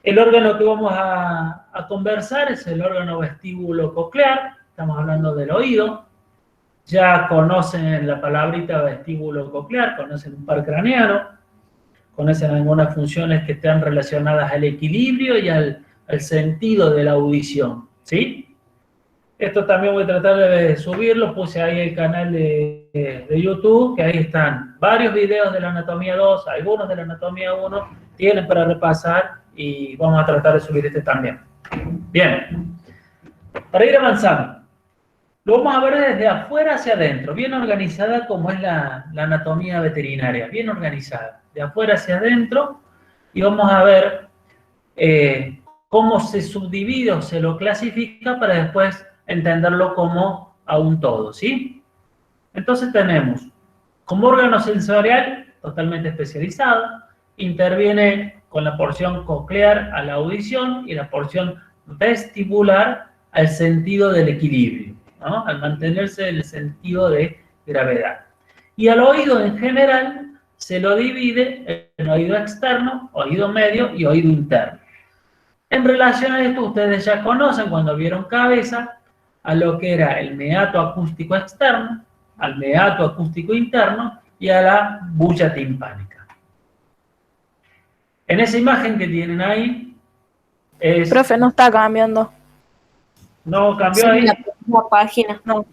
El órgano que vamos a conversar es el órgano vestíbulo coclear, estamos hablando del oído. Ya conocen la palabrita vestíbulo coclear, conocen un par craneano, conocen algunas funciones que están relacionadas al equilibrio y al sentido de la audición, ¿sí? Esto también voy a tratar de subirlo, puse ahí el canal de YouTube, que ahí están varios videos de la anatomía 2, algunos de la anatomía 1, tienen para repasar y vamos a tratar de subir este también. Bien, para ir avanzando, lo vamos a ver desde afuera hacia adentro, bien organizada como es la anatomía veterinaria, bien organizada, de afuera hacia adentro, y vamos a ver cómo se subdivide o se lo clasifica para después entenderlo como a un todo, ¿sí? Entonces tenemos como órgano sensorial totalmente especializado, interviene con la porción coclear a la audición y la porción vestibular al sentido del equilibrio, ¿no? Al mantenerse el sentido de gravedad. Y al oído en general se lo divide en oído externo, oído medio y oído interno. En relación a esto, ustedes ya conocen cuando vieron cabeza a lo que era el meato acústico externo, al meato acústico interno y a la bulla timpánica. En esa imagen que tienen ahí es... Profe, no está cambiando. ¿No cambió Sí, ahí? la primera página. No.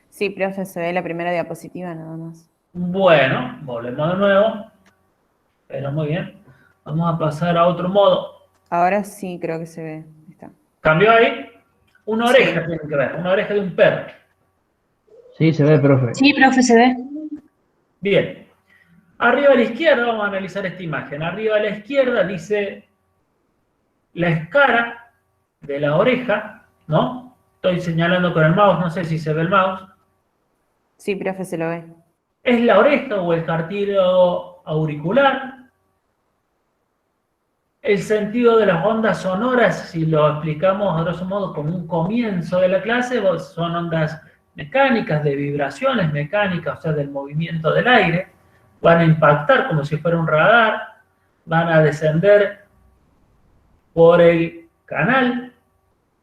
Sí, profe, se ve la primera diapositiva nada más. Bueno, volvemos de nuevo. Pero muy bien. Vamos a pasar a otro modo. Ahora sí creo que se ve. Está. ¿Cambió ahí? Una oreja Sí. tienen que ver, una oreja de un perro. Sí, se ve, profe. Sí, profe, se ve. Bien. Arriba a la izquierda, vamos a analizar esta imagen. Arriba a la izquierda dice la escara de la oreja, ¿no? Estoy señalando con el mouse, no sé si se ve el mouse. Sí, profe, se lo ve. Es la oreja o el cartílago auricular. El sentido de las ondas sonoras, si lo explicamos a grosso modo como un comienzo de la clase, son ondas mecánicas, de vibraciones mecánicas, o sea, del movimiento del aire. Van a impactar como si fuera un radar, van a descender por el canal,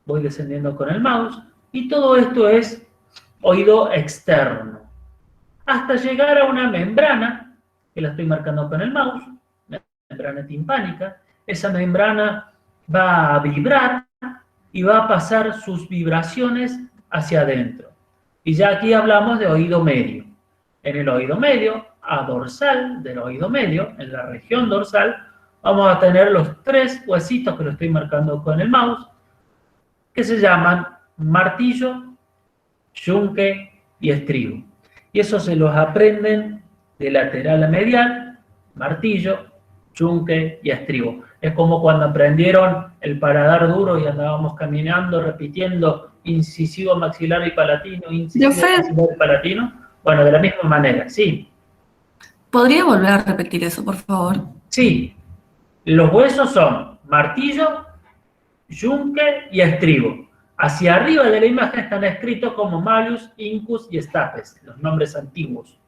voy descendiendo con el mouse, y todo esto es oído externo. Hasta llegar a una membrana, que la estoy marcando con el mouse, membrana timpánica. Esa membrana va a vibrar y va a pasar sus vibraciones hacia adentro. Y ya aquí hablamos de oído medio. En el oído medio, a dorsal del oído medio, en la región dorsal, vamos a tener los tres huesitos que lo estoy marcando con el mouse, que se llaman martillo, yunque y estribo. Y eso se los aprenden de lateral a medial, martillo, yunque y estribo. Es como cuando aprendieron el paladar duro y andábamos caminando repitiendo incisivo maxilar y palatino, incisivo maxilar y palatino. Bueno, de la misma manera, sí. ¿Podría volver a repetir eso, por favor? Sí. Los huesos son martillo, yunque y estribo. Hacia arriba de la imagen están escritos como malleus, incus y stapes, los nombres antiguos.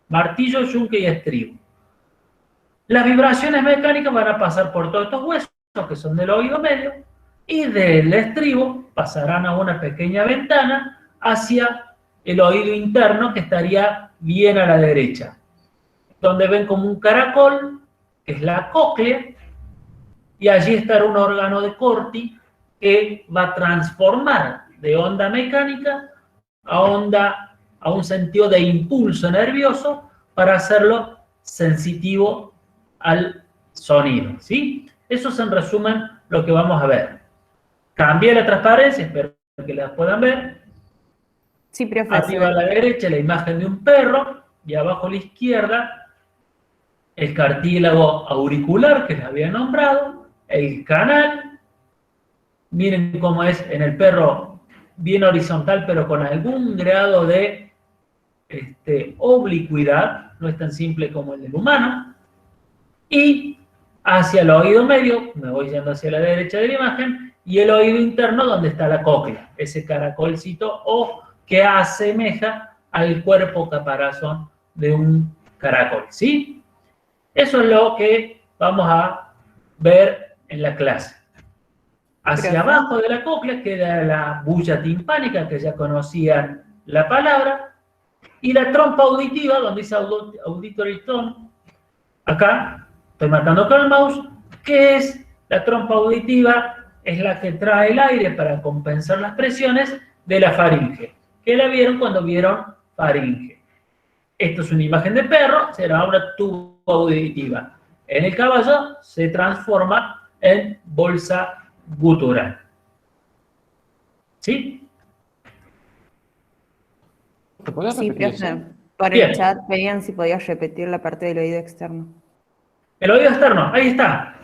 Martillo, yunque y estribo. Las vibraciones mecánicas van a pasar por todos estos huesos, que son del oído medio, y del estribo pasarán a una pequeña ventana hacia el oído interno, que estaría bien a la derecha, donde ven como un caracol, que es la cóclea, y allí estará un órgano de Corti que va a transformar de onda mecánica a un sentido de impulso nervioso para hacerlo sensitivo al sonido, ¿sí? Eso es en resumen lo que vamos a ver. Cambié la transparencia, espero que la puedan ver. Sí, profe. Arriba a la derecha la imagen de un perro y abajo a la izquierda el cartílago auricular que les había nombrado, el canal. Miren cómo es en el perro bien horizontal, pero con algún grado de oblicuidad, no es tan simple como el del humano. Y hacia el oído medio, me voy yendo hacia la derecha de la imagen, y el oído interno donde está la cóclea, ese caracolcito o que asemeja al cuerpo caparazón de un caracol, ¿sí? Eso es lo que vamos a ver en la clase. Hacia Pero- abajo de la cóclea queda la bulla timpánica, que ya conocían la palabra, y la trompa auditiva, donde dice auditory tone, acá estoy marcando con el mouse, que es la trompa auditiva, es la que trae el aire para compensar las presiones de la faringe, que la vieron cuando vieron faringe. Esto es una imagen de perro, será una tuba auditiva. En el caballo se transforma en bolsa gutural. ¿Sí? ¿Te podrías Sí, repetir eso? profe. Por Bien. el chat pedían si podías repetir la parte del oído externo. El oído externo, ahí está.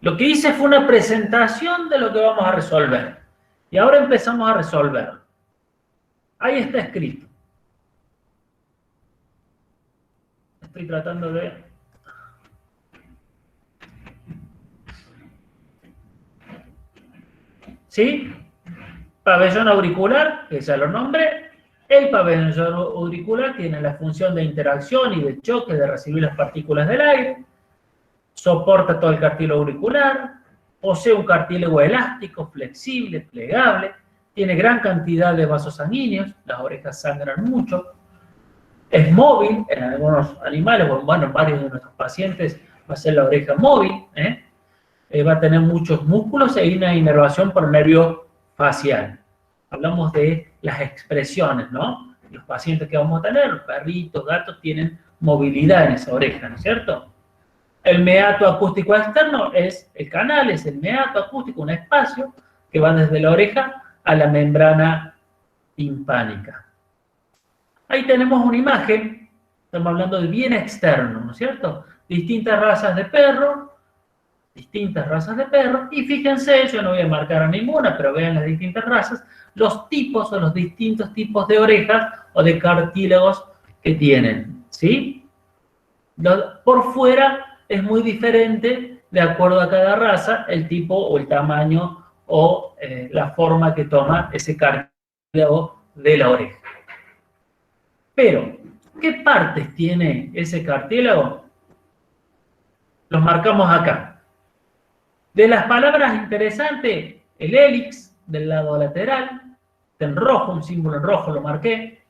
Lo que hice fue una presentación de lo que vamos a resolver. Y ahora empezamos a resolverlo. Ahí está escrito. Estoy tratando de... ¿Sí? Pabellón auricular, que ya lo nombré. El pabellón auricular tiene la función de interacción y de choque, de recibir las partículas del aire. Soporta todo el cartílago auricular. Posee un cartílago elástico, flexible, plegable. Tiene gran cantidad de vasos sanguíneos. Las orejas sangran mucho. Es móvil en algunos animales, bueno, en varios de nuestros pacientes va a ser la oreja móvil, va a tener muchos músculos e una inervación por el nervio facial. Hablamos de las expresiones, ¿no? Los pacientes que vamos a tener, perritos, gatos, tienen movilidad en esa oreja, ¿no es cierto? El meato acústico externo es el canal, es el meato acústico, un espacio que va desde la oreja a la membrana timpánica. Ahí tenemos una imagen, estamos hablando de bien externo, ¿no es cierto? Distintas razas de perro, y fíjense, yo no voy a marcar a ninguna, pero vean las distintas razas, los tipos o los distintos tipos de orejas o de cartílagos que tienen, ¿sí? Por fuera es muy diferente, de acuerdo a cada raza, el tipo o el tamaño o la forma que toma ese cartílago de la oreja. Pero, ¿qué partes tiene ese cartílago? Los marcamos acá. De las palabras interesantes, el hélix del lado lateral, en rojo, un símbolo en rojo lo marqué,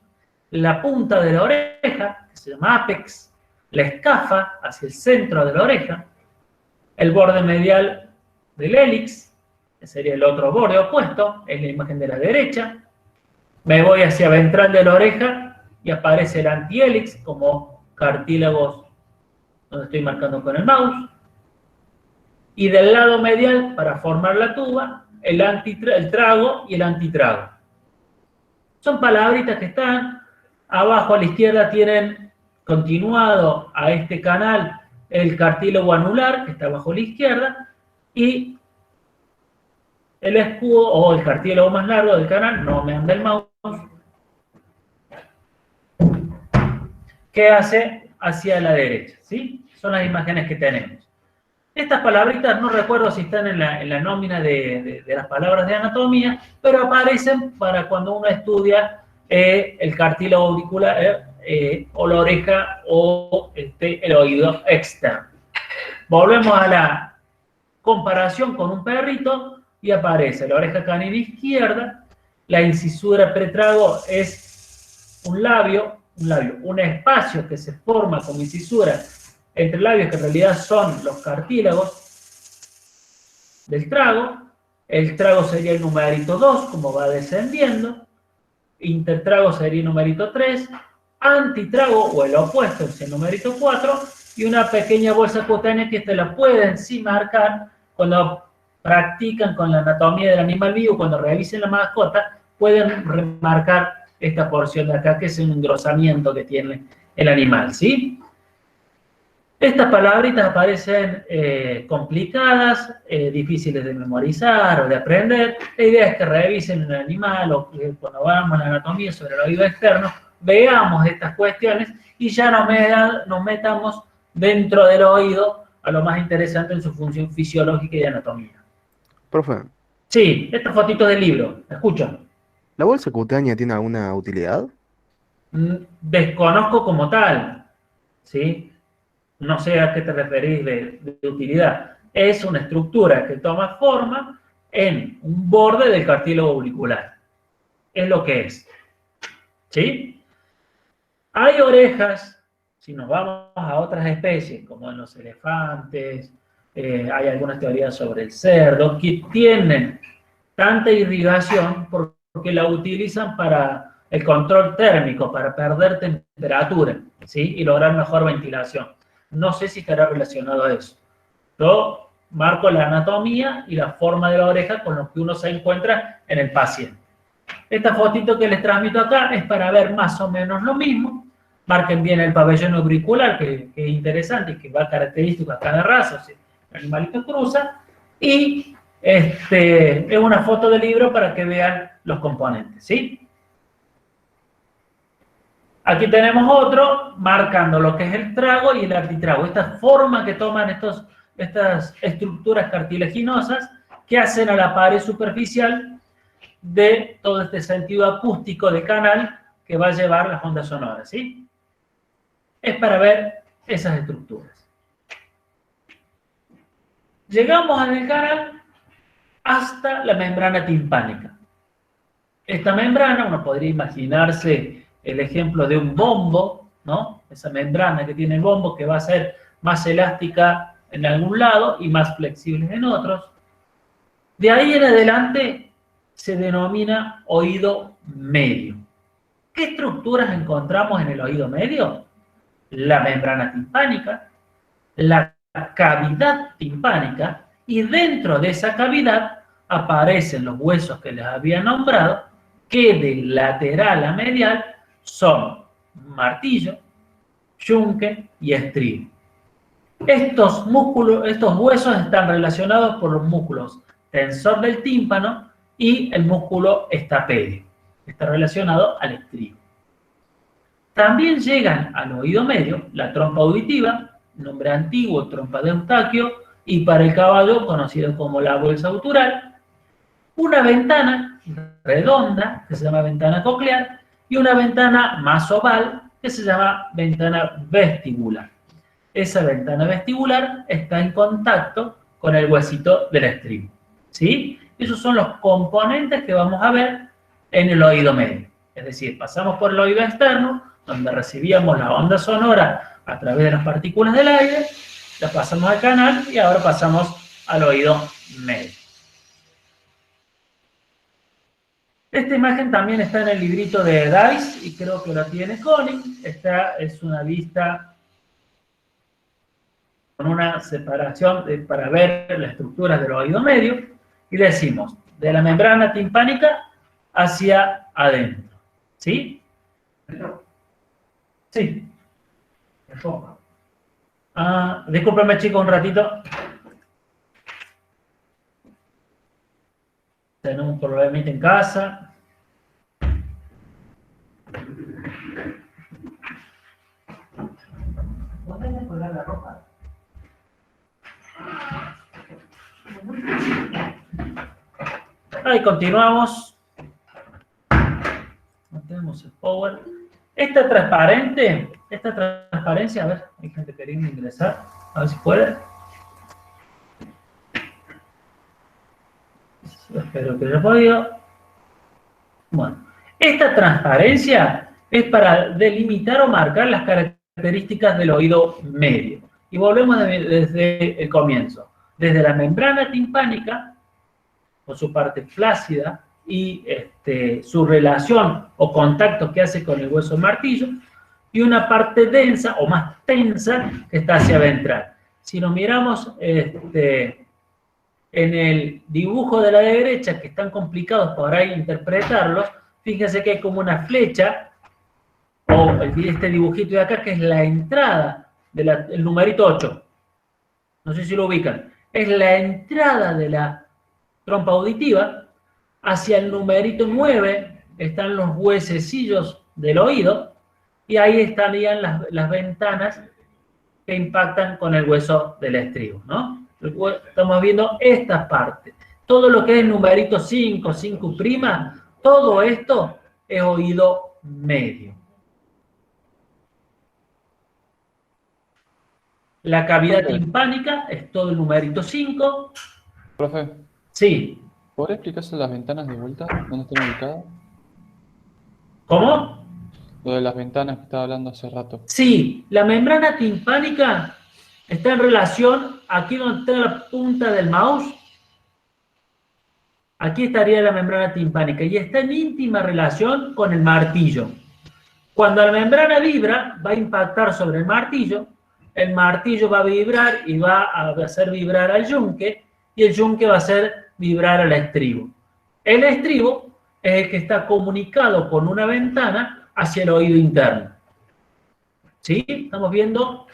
la punta de la oreja, que se llama apex, la escafa hacia el centro de la oreja, el borde medial del hélix, que sería el otro borde opuesto, es la imagen de la derecha, me voy hacia ventral de la oreja, y aparece el antihélix como cartílagos donde estoy marcando con el mouse. Y del lado medial, para formar la tuba, el trago y el antitrago. Son palabritas que están abajo a la izquierda, tienen continuado a este canal el cartílago anular, que está abajo a la izquierda, y el escudo o el cartílago más largo del canal, no me anda el mouse, que hace hacia la derecha, ¿sí? Son las imágenes que tenemos. Estas palabritas, no recuerdo si están en la nómina de las palabras de anatomía, pero aparecen para cuando uno estudia el cartílago auricular o la oreja o el oído externo. Volvemos a la comparación con un perrito y aparece la oreja canina izquierda, la incisura pretrago es un labio, un espacio que se forma como incisura entre labios que en realidad son los cartílagos del trago. El trago sería el numerito 2, como va descendiendo. Intertrago sería el numerito 3. Antitrago, o el opuesto, es el numerito 4. Y una pequeña bolsa cutánea que la pueden sí marcar cuando practican con la anatomía del animal vivo, cuando revisen la mascota, pueden remarcar esta porción de acá, que es un engrosamiento que tiene el animal, ¿sí? Estas palabritas aparecen complicadas, difíciles de memorizar o de aprender. La idea es que revisen el animal o que cuando vamos a la anatomía sobre el oído externo, veamos estas cuestiones y ya nos metamos dentro del oído a lo más interesante en su función fisiológica y de anatomía. Profe, Sí, estas fotitos del libro, ¿me escuchan? ¿la bolsa cutánea tiene alguna utilidad? Desconozco como tal, ¿sí? No sé a qué te referís de utilidad. es una estructura que toma forma en un borde del cartílago auricular. Es lo que es. ¿Sí? Hay orejas, si nos vamos a otras especies, como en los elefantes, hay algunas teorías sobre el cerdo, que tienen tanta irrigación porque la utilizan para el control térmico, para perder temperatura, ¿sí? Y lograr mejor ventilación. No sé si estará relacionado a eso. Yo marco la anatomía y la forma de la oreja con lo que uno se encuentra en el paciente. Esta fotito que les transmito acá es para ver más o menos lo mismo. Marquen bien el pabellón auricular, que es interesante y que va característico a cada raza, si el animalito cruza. Y es una foto del libro para que vean los componentes, ¿sí? Aquí tenemos otro marcando lo que es el trago y el artitrago. Esta forma que toman estas estructuras cartilaginosas que hacen a la pared superficial de todo este sentido acústico de canal que va a llevar las ondas sonoras, ¿sí? Es para ver esas estructuras. Llegamos en el canal hasta la membrana timpánica. Esta membrana, uno podría imaginarse el ejemplo de un bombo, ¿no? Esa membrana que tiene el bombo que va a ser más elástica en algún lado y más flexible en otros. De ahí en adelante se denomina oído medio. ¿Qué estructuras encontramos en el oído medio? La membrana timpánica, la cavidad timpánica, y dentro de esa cavidad aparecen los huesos que les había nombrado, que de lateral a medial son martillo, yunque y estribo. Estos huesos están relacionados por los músculos tensor del tímpano y el músculo estapedio. Está relacionado al estribo. También llegan al oído medio la trompa auditiva, nombre antiguo trompa de Eustaquio, y para el caballo conocido como la bolsa gutural, una ventana redonda que se llama ventana coclear y una ventana más oval que se llama ventana vestibular. Esa ventana vestibular está en contacto con el huesito del estribo, ¿sí? Esos son los componentes que vamos a ver en el oído medio. Es decir, pasamos por el oído externo, donde recibíamos la onda sonora a través de las partículas del aire, la pasamos al canal y ahora pasamos al oído medio. Esta imagen también está en el librito de Dice y creo que lo tiene Connie. Esta es una vista con una separación para ver las estructuras del oído medio y decimos de la membrana timpánica hacia adentro. ¿Sí? Sí. Discúlpenme, chicos, un ratito. Tenemos un problemita en casa. ¿Dónde hay colgar la ropa? Ahí continuamos. No tenemos el power. Esta transparencia, a ver, hay gente queriendo ingresar, a ver si puede. Espero que haya podido. Bueno, esta transparencia es para delimitar o marcar las características del oído medio. Y volvemos desde el comienzo. Desde la membrana timpánica, con su parte flácida y su relación o contacto que hace con el hueso martillo, y una parte densa o más tensa que está hacia ventral. Si nos miramos en el dibujo de la derecha, que están complicados por ahí interpretarlos, fíjense que hay como una flecha, o este dibujito de acá, que es la entrada del numerito 8. No sé si lo ubican. Es la entrada de la trompa auditiva. Hacia el numerito 9 están los huesecillos del oído, y ahí estarían las ventanas que impactan con el hueso del estribo, ¿no? Estamos viendo esta parte. Todo lo que es el numerito 5, 5', todo esto es oído medio. La cavidad Profe. timpánica es todo el numerito 5. Profe, Sí. ¿podría explicarse las ventanas de vuelta? ¿Dónde están ubicadas? ¿Cómo? Lo de las ventanas que estaba hablando hace rato. Sí, la membrana timpánica está en relación aquí donde está la punta del mouse. Aquí estaría la membrana timpánica y está en íntima relación con el martillo. Cuando la membrana vibra, va a impactar sobre el martillo va a vibrar y va a hacer vibrar al yunque, y el yunque va a hacer vibrar al estribo. El estribo es el que está comunicado con una ventana hacia el oído interno. ¿Sí? Estamos viendo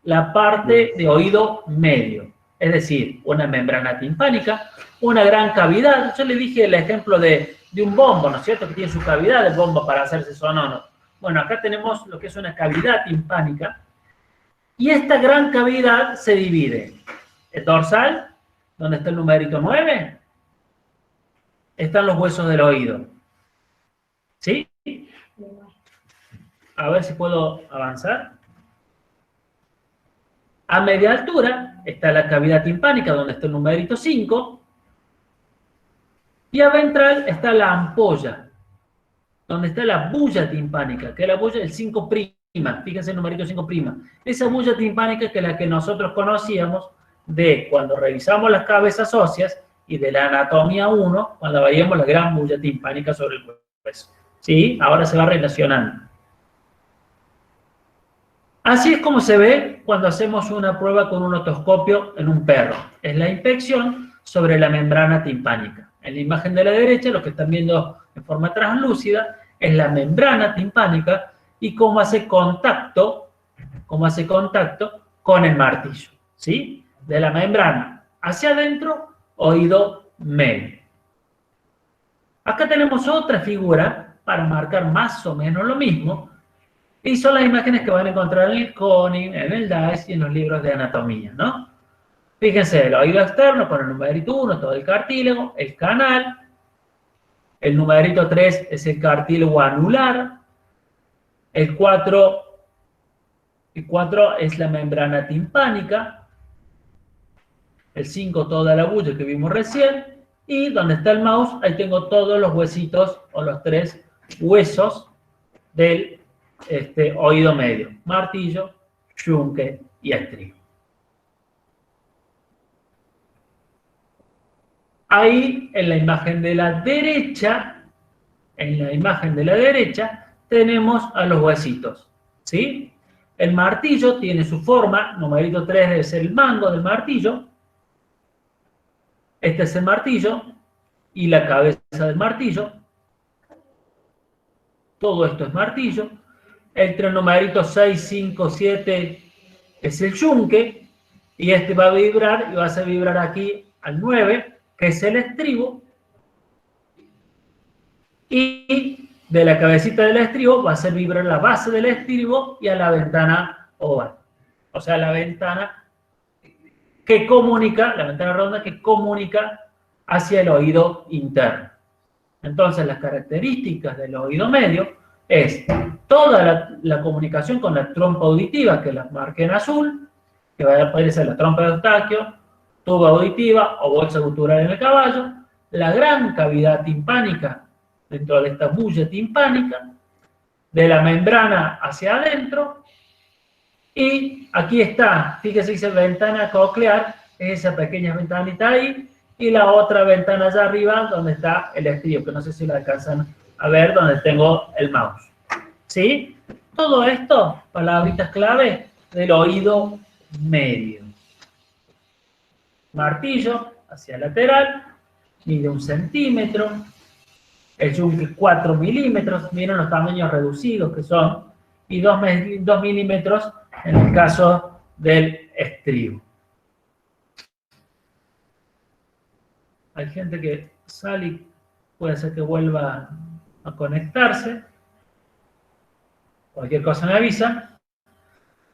la parte de oído medio, es decir, una membrana timpánica, una gran cavidad. Yo le dije el ejemplo de un bombo, ¿no es cierto?, que tiene su cavidad, el bombo para hacerse sonoro. Bueno, acá tenemos lo que es una cavidad timpánica, y esta gran cavidad se divide. El dorsal, donde está el numerito 9, están los huesos del oído. ¿Sí? A ver si puedo avanzar. A media altura está la cavidad timpánica, donde está el numerito 5. Y a ventral está la ampolla, donde está la bulla timpánica, que es la bulla del 5'. Fíjense el numerito 5'. Esa bulla timpánica que es la que nosotros conocíamos de cuando revisamos las cabezas óseas y de la anatomía 1, cuando veíamos la gran bulla timpánica sobre el hueso. ¿Sí? Ahora se va relacionando. Así es como se ve cuando hacemos una prueba con un otoscopio en un perro. Es la inspección sobre la membrana timpánica. En la imagen de la derecha, lo que están viendo en forma translúcida, es la membrana timpánica y cómo hace contacto con el martillo. ¿Sí? De la membrana hacia adentro, oído medio. Acá tenemos otra figura para marcar más o menos lo mismo, y son las imágenes que van a encontrar en el Koenig, en el DICE y en los libros de anatomía, ¿no? Fíjense, el oído externo con el numerito 1, todo el cartílago, el canal. El numerito 3 es el cartílago anular. El 4 es la membrana timpánica. El 5, toda la bulla que vimos recién. Y donde está el mouse, ahí tengo todos los huesitos o los 3 huesos del oído medio: martillo, yunque y estribo. Ahí en la imagen de la derecha, tenemos a los huesitos, ¿sí? El martillo tiene su forma, numerito 3 debe ser el mango del martillo. Este es el martillo y la cabeza del martillo. Todo esto es martillo. Entre el numerito 6, 5, 7 es el yunque, y este va a vibrar y va a hacer vibrar aquí al 9, que es el estribo, y de la cabecita del estribo va a hacer vibrar la base del estribo y a la ventana oval. O sea, la ventana que comunica, la ventana redonda que comunica hacia el oído interno. Entonces, las características del oído medio es toda la comunicación con la trompa auditiva, que la marqué en azul, que va a aparecer la trompa de Eustaquio, tuba auditiva o bolsa gutural en el caballo, la gran cavidad timpánica dentro de esta bulla timpánica, de la membrana hacia adentro, y aquí está, fíjese, dice ventana coclear, es esa pequeña ventanita ahí, y la otra ventana allá arriba donde está el estribo, que no sé si la alcanzan a ver, donde tengo el mouse. ¿Sí? Todo esto, palabritas clave del oído medio. Martillo hacia lateral, mide 1 centímetro, el yunque 4 milímetros, miren los tamaños reducidos que son, y 2 milímetros en el caso del estribo. Hay gente que sale y puede ser que vuelva a conectarse. Cualquier cosa me avisa.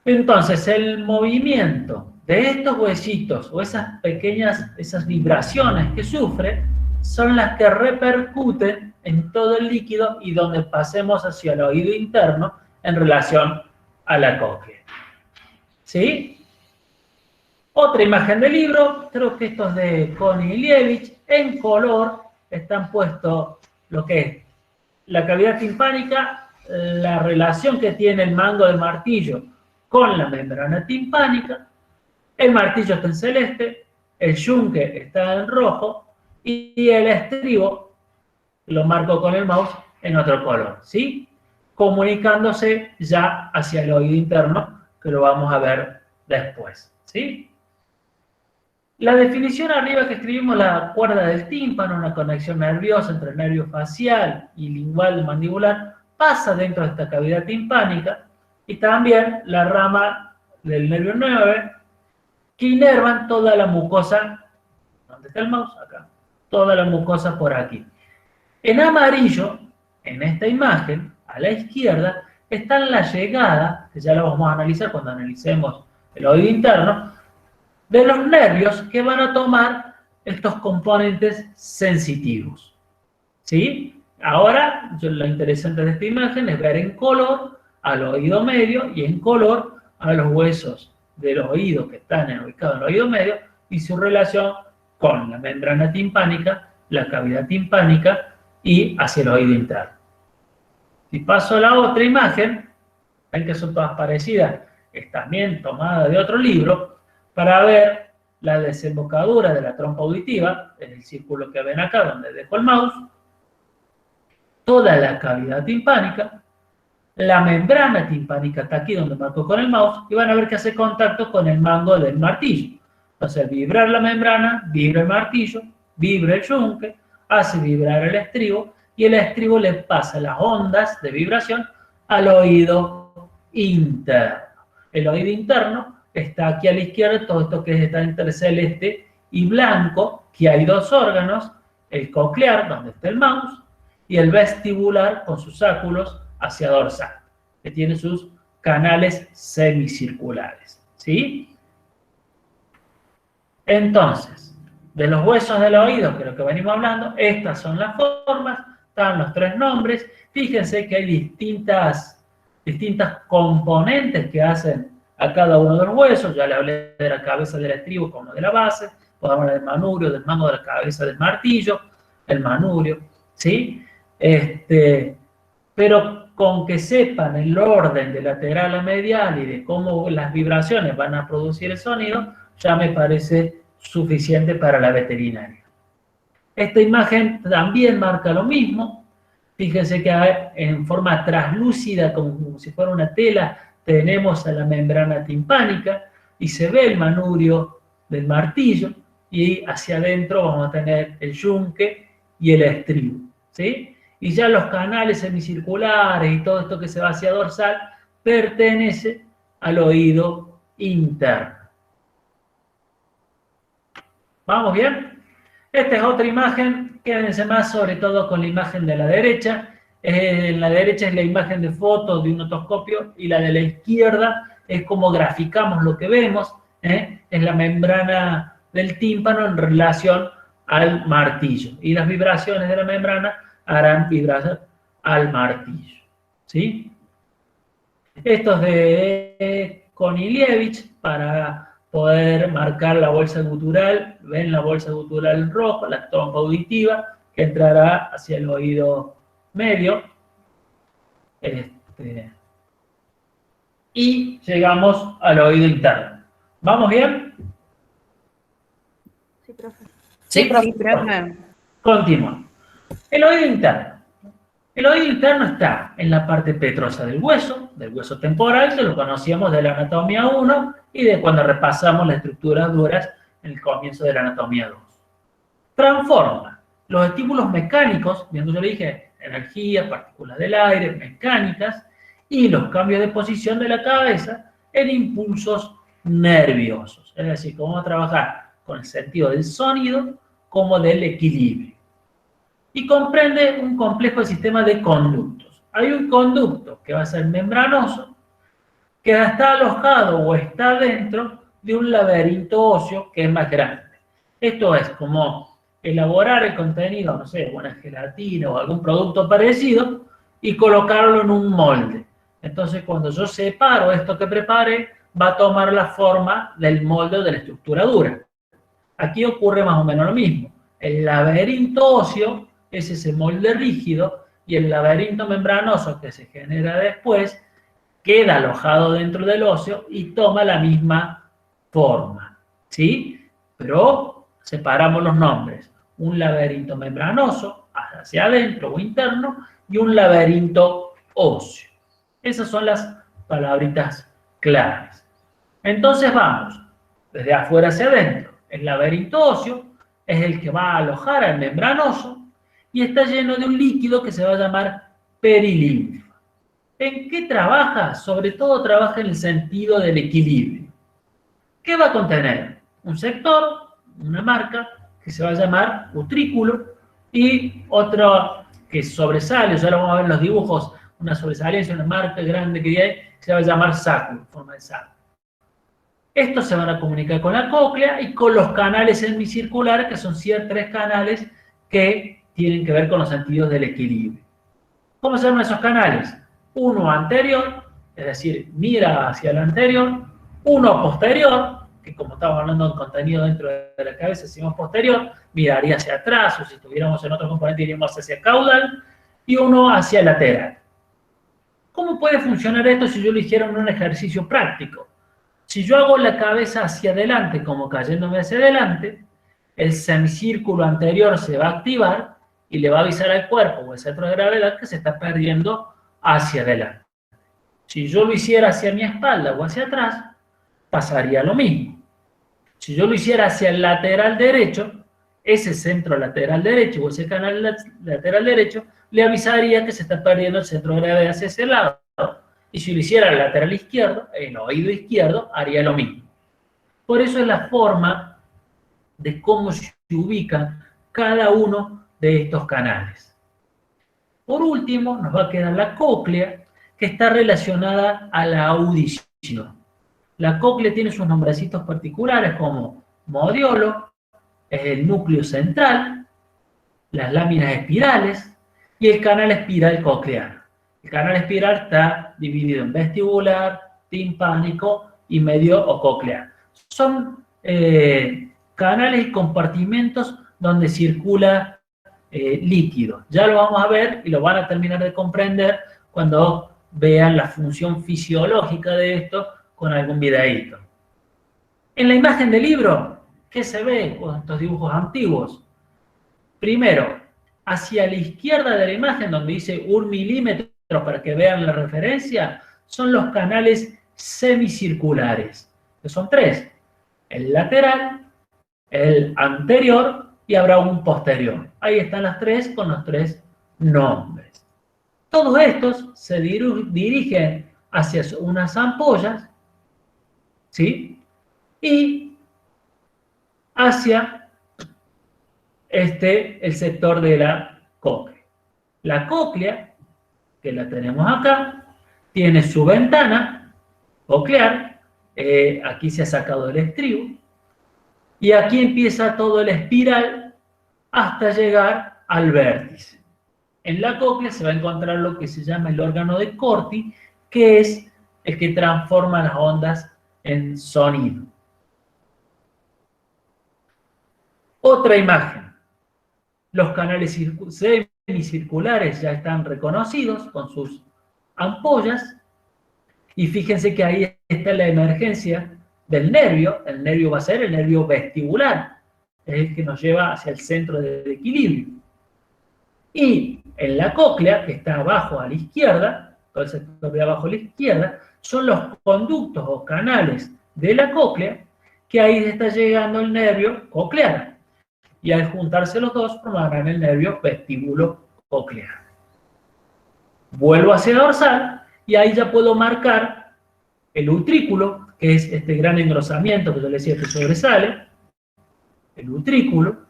Entonces, el movimiento de estos huesitos o esas pequeñas, esas vibraciones que sufre, son las que repercuten en todo el líquido y donde pasemos hacia el oído interno en relación a la cóclea. ¿Sí? Otra imagen del libro, creo que estos de Konilievich, en color, están puestos lo que es la cavidad timpánica, la relación que tiene el mango del martillo con la membrana timpánica, el martillo está en celeste, el yunque está en rojo y el estribo lo marco con el mouse en otro color, ¿sí? Comunicándose ya hacia el oído interno, que lo vamos a ver después, ¿sí? La definición arriba que escribimos, la cuerda del tímpano, una conexión nerviosa entre el nervio facial y lingual mandibular, pasa dentro de esta cavidad timpánica, y también la rama del nervio 9, que inervan toda la mucosa, ¿dónde está el mouse? Acá, toda la mucosa por aquí. En amarillo, en esta imagen, a la izquierda, está la llegada, que ya la vamos a analizar cuando analicemos el oído interno, de los nervios que van a tomar estos componentes sensitivos, ¿sí? Ahora, lo interesante de esta imagen es ver en color al oído medio y en color a los huesos del oído que están ubicados en el oído medio y su relación con la membrana timpánica, la cavidad timpánica y hacia el oído interno. Si paso a la otra imagen, ven que son todas parecidas, es también tomada de otro libro, para ver la desembocadura de la trompa auditiva, en el círculo que ven acá donde dejo el mouse, toda la cavidad timpánica, la membrana timpánica está aquí donde marco con el mouse, y van a ver que hace contacto con el mango del martillo. Entonces, al vibrar la membrana, vibra el martillo, vibra el yunque, hace vibrar el estribo, y el estribo le pasa las ondas de vibración al oído interno. El oído interno está aquí a la izquierda, todo esto que está entre celeste y blanco, que hay dos órganos, el coclear, donde está el mouse, y el vestibular con sus áculos hacia dorsal, que tiene sus canales semicirculares, ¿sí? Entonces, de los huesos del oído, que es lo que venimos hablando, estas son las formas, están los tres nombres, fíjense que hay distintas componentes que hacen a cada uno de los huesos, ya le hablé de la cabeza del estribo como de la base, podemos hablar del manubrio, del mango de la cabeza del martillo, el manubrio, ¿sí? Pero con que sepan el orden de lateral a medial y de cómo las vibraciones van a producir el sonido, ya me parece suficiente para la veterinaria. Esta imagen también marca lo mismo, fíjense que en forma translúcida, como si fuera una tela, tenemos a la membrana timpánica y se ve el manubrio del martillo y hacia adentro vamos a tener el yunque y el estribo, ¿sí? Y ya los canales semicirculares y todo esto que se va hacia dorsal pertenece al oído interno. ¿Vamos bien? Esta es otra imagen, quédense más sobre todo con la imagen de la derecha. En la derecha es la imagen de foto de un otoscopio y la de la izquierda es como graficamos lo que vemos, es la membrana del tímpano en relación al martillo. Y las vibraciones de la membrana harán vibrar al martillo, ¿sí? Esto es de Konilievich para poder marcar la bolsa gutural. Ven la bolsa gutural en rojo, la trompa auditiva que entrará hacia el oído medio. Y llegamos al oído interno. ¿Vamos bien? Sí, profe. Sí, Sí, profe. Continuamos. El oído interno. El oído interno está en la parte petrosa del hueso temporal, que lo conocíamos de la anatomía 1 y de cuando repasamos las estructuras duras en el comienzo de la anatomía 2. Transforma los estímulos mecánicos, viendo yo le dije, energía, partículas del aire, mecánicas, y los cambios de posición de la cabeza en impulsos nerviosos. Es decir, que vamos a trabajar con el sentido del sonido como del equilibrio. Y comprende un complejo sistema de conductos. Hay un conducto que va a ser membranoso, que está alojado o está dentro de un laberinto óseo que es más grande. Esto es como elaborar el contenido, no sé, una gelatina o algún producto parecido y colocarlo en un molde. Entonces, cuando yo separo esto que preparé, va a tomar la forma del molde o de la estructura dura. Aquí ocurre más o menos lo mismo. El laberinto óseo es ese molde rígido y el laberinto membranoso que se genera después queda alojado dentro del óseo y toma la misma forma, ¿sí? Pero separamos los nombres. Un laberinto membranoso hacia adentro o interno y un laberinto óseo. Esas son las palabritas claves. Entonces vamos, desde afuera hacia adentro. El laberinto óseo es el que va a alojar al membranoso y está lleno de un líquido que se va a llamar perilinfa. ¿En qué trabaja? Sobre todo trabaja en el sentido del equilibrio. ¿Qué va a contener? Un sector, una marca, que se va a llamar utrículo, y otro que sobresale, ya lo vamos a ver en los dibujos, una sobresalencia, una marca grande que hay, se va a llamar sacro, forma de sacro. Estos se van a comunicar con la cóclea y con los canales semicirculares, que son 3 canales que tienen que ver con los sentidos del equilibrio. ¿Cómo se llaman esos canales? Uno anterior, es decir, mira hacia el anterior. Uno posterior, que como estamos hablando de contenido dentro de la cabeza, si decimos posterior, miraría hacia atrás, o si estuviéramos en otro componente, iríamos hacia caudal. Y uno hacia lateral. ¿Cómo puede funcionar esto si yo lo hiciera en un ejercicio práctico? Si yo hago la cabeza hacia adelante, como cayéndome hacia adelante, el semicírculo anterior se va a activar y le va a avisar al cuerpo o al centro de gravedad que se está perdiendo hacia adelante. Si yo lo hiciera hacia mi espalda o hacia atrás, pasaría lo mismo. Si yo lo hiciera hacia el lateral derecho, ese centro lateral derecho o ese canal lateral derecho le avisaría que se está perdiendo el centro de gravedad hacia ese lado. Y si lo hiciera al lateral izquierdo, el oído izquierdo haría lo mismo. Por eso es la forma de cómo se ubican cada uno de estos canales. Por último, nos va a quedar la cóclea, que está relacionada a la audición. La cóclea tiene sus nombrecitos particulares como modiolo, es el núcleo central, las láminas espirales y el canal espiral coclear. El canal espiral está dividido en vestibular, timpánico y medio o coclear. Son canales y compartimentos donde circula líquido. Ya lo vamos a ver y lo van a terminar de comprender cuando vean la función fisiológica de esto con algún videíto. En la imagen del libro, ¿qué se ve con estos dibujos antiguos? Primero, hacia la izquierda de la imagen, donde dice 1 milímetro para que vean la referencia, son los canales semicirculares, que son 3. El lateral, el anterior y habrá un posterior. Ahí están las 3 con los 3 nombres. Todos estos se dirigen hacia unas ampollas, ¿sí? Y hacia el sector de la cóclea. La cóclea, que la tenemos acá, tiene su ventana coclear, aquí se ha sacado el estribo, y aquí empieza todo el espiral hasta llegar al vértice. En la cóclea se va a encontrar lo que se llama el órgano de Corti, que es el que transforma las ondas en sonido. Otra imagen. Los canales semicirculares ya están reconocidos con sus ampollas. Y fíjense que ahí está la emergencia del nervio. El nervio va a ser el nervio vestibular. Es el que nos lleva hacia el centro del equilibrio. Y en la cóclea, que está abajo a la izquierda, todo el sector de abajo a la izquierda, son los conductos o canales de la cóclea, que ahí está llegando el nervio coclear. Y al juntarse los dos formarán el nervio vestíbulo coclear. Vuelvo hacia la dorsal y ahí ya puedo marcar el utrículo, que es este gran engrosamiento que yo les decía que sobresale, el utrículo,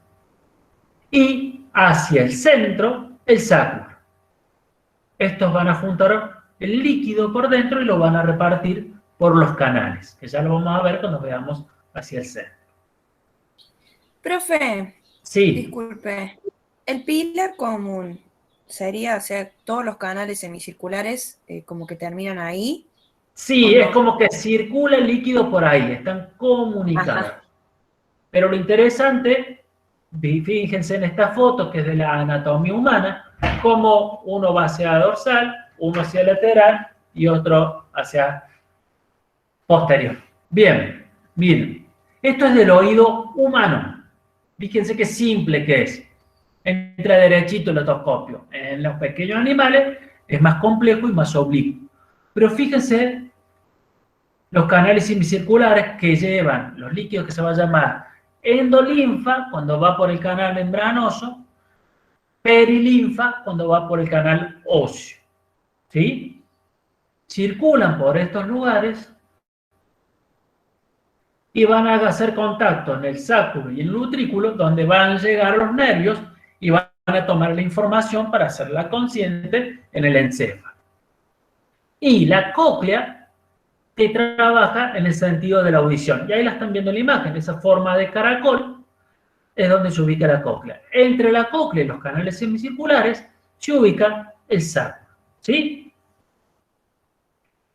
y hacia el centro, el sacro. Estos van a juntar el líquido por dentro y lo van a repartir por los canales, que ya lo vamos a ver cuando veamos hacia el centro. Profe, Sí, disculpe, el pilar común sería, o sea, todos los canales semicirculares como que terminan ahí. Sí, ¿O es no? como que circula el líquido por ahí, están comunicados. Ajá. Pero lo interesante, fíjense en esta foto que es de la anatomía humana, como uno va hacia dorsal, uno hacia lateral y otro hacia posterior. Bien, miren, esto es del oído humano. Fíjense qué simple que es. Entra derechito el otoscopio. En los pequeños animales es más complejo y más oblicuo. Pero fíjense los canales semicirculares que llevan los líquidos que se va a llamar endolinfa cuando va por el canal membranoso, perilinfa cuando va por el canal óseo. ¿Sí? Circulan por estos lugares y van a hacer contacto en el sacro y en el utrículo, donde van a llegar los nervios y van a tomar la información para hacerla consciente en el encéfalo. Y la cóclea que trabaja en el sentido de la audición. Y ahí la están viendo en la imagen, esa forma de caracol es donde se ubica la cóclea. Entre la cóclea y los canales semicirculares se ubica el sacro. ¿Sí?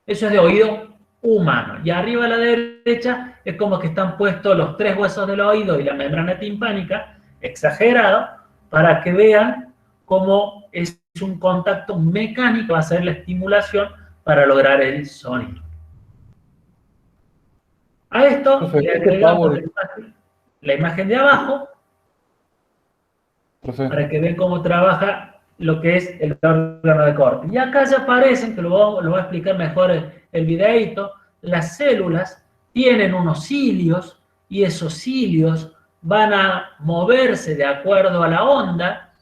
Eso es de oído humano. Y arriba a la derecha es como que están puestos los 3 huesos del oído y la membrana timpánica, exagerado, para que vean cómo es un contacto mecánico, va a ser la estimulación para lograr el sonido. A esto Profe, le este agregamos power, la imagen de abajo profe, para que vean cómo trabaja lo que es el órgano de corte. Y acá ya aparecen, que lo voy a explicar mejor el videíto, las células tienen unos cilios y esos cilios van a moverse de acuerdo a la onda.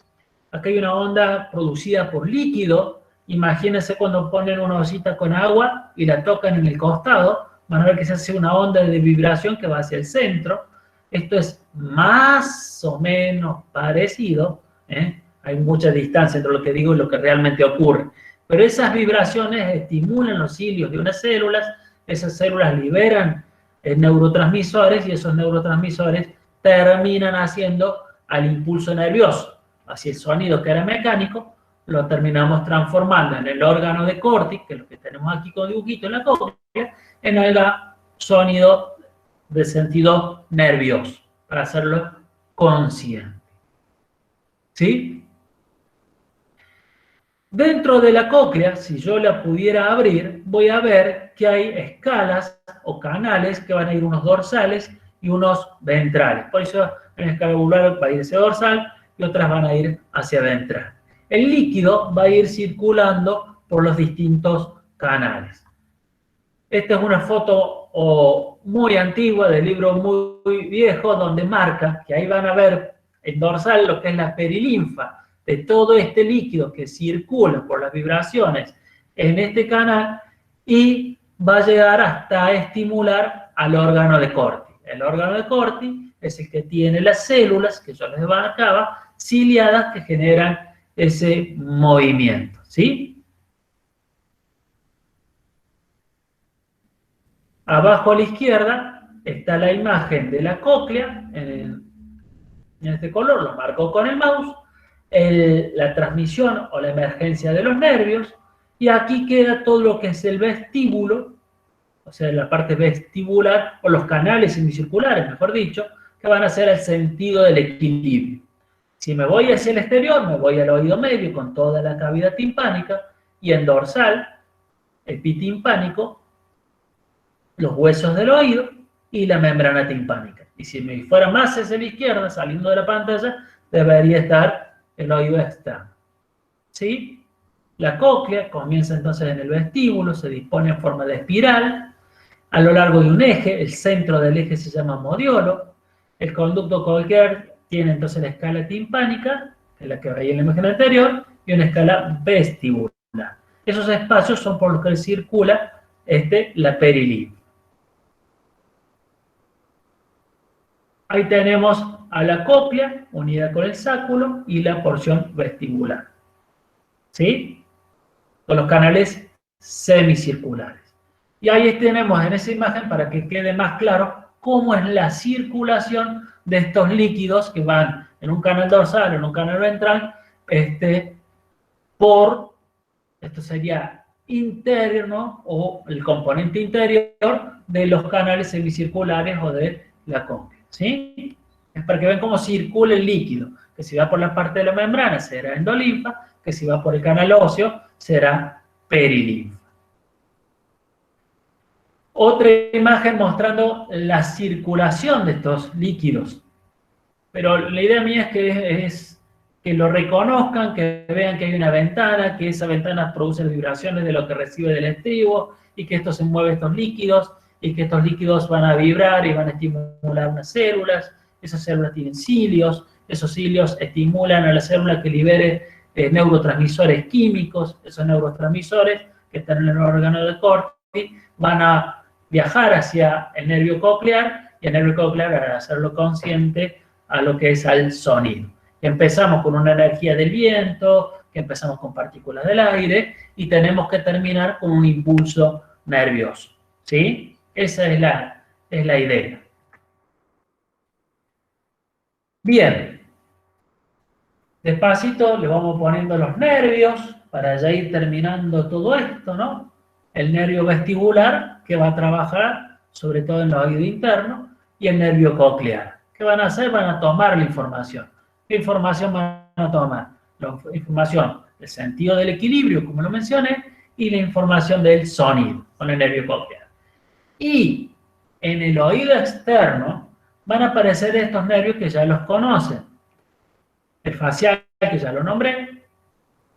Acá hay una onda producida por líquido. Imagínense cuando ponen una osita con agua y la tocan en el costado, van a ver que se hace una onda de vibración que va hacia el centro. Esto es más o menos parecido, ¿eh? Hay mucha distancia entre lo que digo y lo que realmente ocurre. Pero esas vibraciones estimulan los cilios de unas células, esas células liberan neurotransmisores y esos neurotransmisores terminan haciendo al impulso nervioso. Así el sonido que era mecánico lo terminamos transformando en el órgano de Corti, que es lo que tenemos aquí con dibujito en la cóclea, en el sonido de sentido nervioso, para hacerlo consciente. ¿Sí? Dentro de la cóclea, si yo la pudiera abrir, voy a ver que hay escalas o canales que van a ir unos dorsales y unos ventrales. Por eso en la escala valvular va a ir hacia dorsal y otras van a ir hacia ventral. El líquido va a ir circulando por los distintos canales. Esta es una foto muy antigua del libro muy viejo donde marca que ahí van a ver en dorsal lo que es la perilinfa de todo este líquido que circula por las vibraciones en este canal y va a llegar hasta estimular al órgano de Corti. El órgano de Corti es el que tiene las células que yo les marcaba, ciliadas, que generan ese movimiento, ¿sí? Abajo a la izquierda está la imagen de la cóclea, en este color, lo marco con el mouse, la transmisión o la emergencia de los nervios, y aquí queda todo lo que es el vestíbulo, o sea, la parte vestibular, o los canales semicirculares, mejor dicho, que van a ser el sentido del equilibrio. Si me voy hacia el exterior, me voy al oído medio con toda la cavidad timpánica, y en dorsal, epitimpánico, los huesos del oído y la membrana timpánica. Y si me fuera más hacia la izquierda, saliendo de la pantalla, debería estar el oído externo. ¿Sí? La cóclea comienza entonces en el vestíbulo, se dispone en forma de espiral, a lo largo de un eje, el centro del eje se llama modiolo, el conducto cochlear tiene entonces la escala timpánica, que es la que veía en la imagen anterior, y una escala vestibular. Esos espacios son por los que circula la perilinfa. Ahí tenemos a la cóclea unida con el sáculo y la porción vestibular. ¿Sí? Con los canales semicirculares. Y ahí tenemos en esa imagen, para que quede más claro, cómo es la circulación de estos líquidos que van en un canal dorsal, en un canal ventral, esto sería interno o el componente interior de los canales semicirculares o de la cóncava, ¿sí? Es para que vean cómo circula el líquido, que si va por la parte de la membrana será endolinfa, que si va por el canal óseo será perilinfa. Otra imagen mostrando la circulación de estos líquidos. Pero la idea mía es que lo reconozcan, que vean que hay una ventana, que esa ventana produce vibraciones de lo que recibe del estribo, y que esto se mueve estos líquidos, y que estos líquidos van a vibrar y van a estimular unas células. Esas células tienen cilios, esos cilios estimulan a la célula que libere neurotransmisores químicos. Esos neurotransmisores que están en el órgano de Corti van a viajar hacia el nervio coclear, y el nervio coclear, al hacerlo consciente, a lo que es al sonido. Empezamos con una energía del viento, que empezamos con partículas del aire, y tenemos que terminar con un impulso nervioso, ¿sí? Esa es la idea. Bien. Despacito le vamos poniendo los nervios para ya ir terminando todo esto, ¿no? El nervio vestibular, que va a trabajar sobre todo en el oído interno, y el nervio coclear. ¿Qué van a hacer? Van a tomar la información. ¿Qué información van a tomar? La información del sentido del equilibrio, como lo mencioné, y la información del sonido, con el nervio coclear. Y en el oído externo van a aparecer estos nervios que ya los conocen. El facial, que ya lo nombré,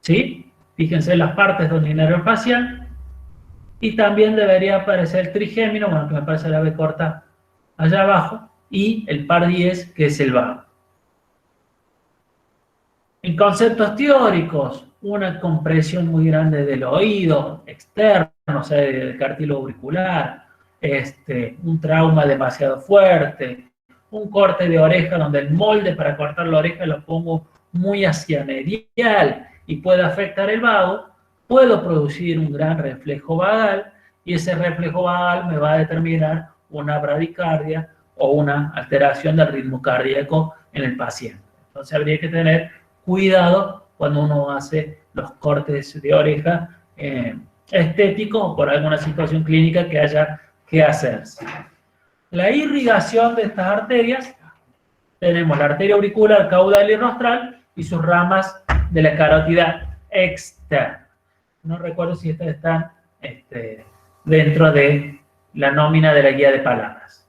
¿sí? Fíjense en las partes donde hay nervio facial. Y también debería aparecer el trigémino, bueno, que me parece la B corta allá abajo, y el par 10, que es el vago. En conceptos teóricos, una compresión muy grande del oído externo, o sea, del cartílago auricular, un trauma demasiado fuerte, un corte de oreja donde el molde para cortar la oreja lo pongo muy hacia medial y puede afectar el vago, puedo producir un gran reflejo vagal, y ese reflejo vagal me va a determinar una bradicardia o una alteración del ritmo cardíaco en el paciente. Entonces habría que tener cuidado cuando uno hace los cortes de oreja estéticos o por alguna situación clínica que haya que hacerse. La irrigación de estas arterias, tenemos la arteria auricular, caudal y rostral, y sus ramas de la carótida externa. No recuerdo si estas están dentro de la nómina de la guía de palabras.